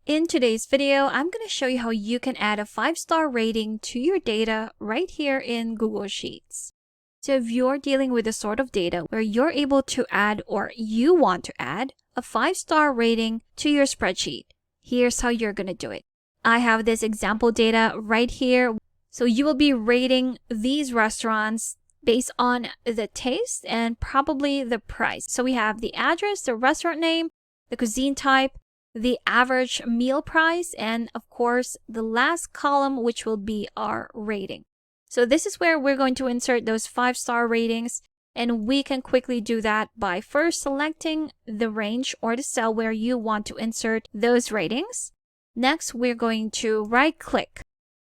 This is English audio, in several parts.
In today's video, I'm going to show you how you can add a 5-star rating to your data right here in Google Sheets. So if you're dealing with the sort of data where you're able to add or you want to add a 5-star rating to your spreadsheet, here's how you're going to do it. I have this example data right here. So you will be rating these restaurants based on the taste and probably the price. So we have the address, the restaurant name, the cuisine type, the average meal price, and of course, the last column, which will be our rating. So this is where we're going to insert those 5-star ratings, and we can quickly do that by first selecting the range or the cell where you want to insert those ratings. Next, we're going to right-click,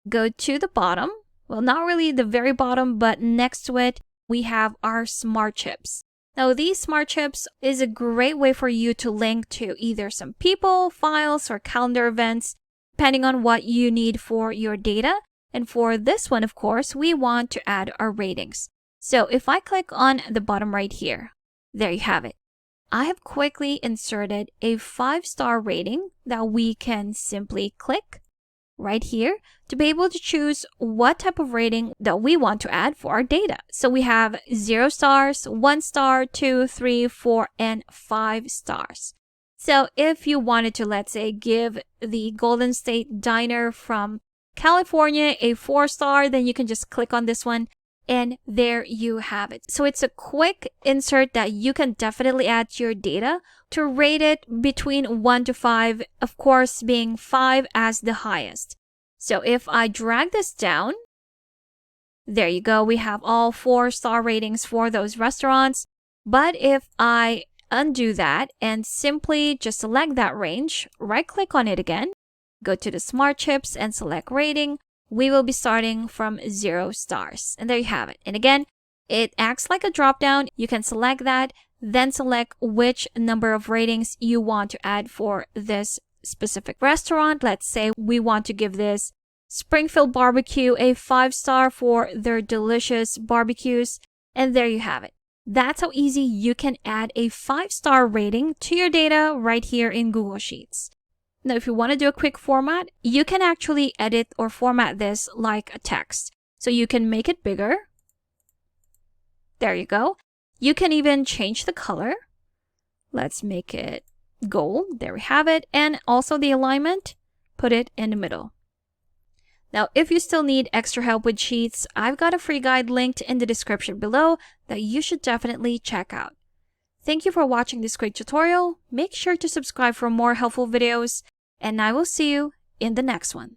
go to the bottom. Well, not really the very bottom, but next to it, we have our smart chips. Now, these smart chips is a great way for you to link to either some people, files, or calendar events, depending on what you need for your data. And for this one, of course, we want to add our ratings. So if I click on the bottom right here, there you have it. I have quickly inserted a 5-star rating that we can simply click right here to be able to choose what type of rating that we want to add for our data. So we have 0 stars, 1 star, 2, 3, 4, and 5 stars. So if you wanted to, let's say, give the Golden State Diner from California a 4-star, then you can just click on this one and there you have it. So it's a quick insert that you can definitely add to your data to rate it between 1 to 5, of course being 5 as the highest. So if I drag this down, there you go. We have all 4-star ratings for those restaurants. But if I undo that and simply just select that range, right click on it again, go to the smart chips and select rating, we will be starting from 0 stars. And there you have it. And again, it acts like a drop down. You can select that, then select which number of ratings you want to add for this specific restaurant. Let's say we want to give this Springfield Barbecue a 5-star for their delicious barbecues. And there you have it. That's how easy you can add a 5-star rating to your data right here in Google Sheets. Now, if you want to do a quick format, you can actually edit or format this like a text. So you can make it bigger. There you go. You can even change the color. Let's make it gold. There we have it. And also the alignment, put it in the middle. Now, if you still need extra help with Sheets, I've got a free guide linked in the description below that you should definitely check out. Thank you for watching this quick tutorial. Make sure to subscribe for more helpful videos, and I will see you in the next one.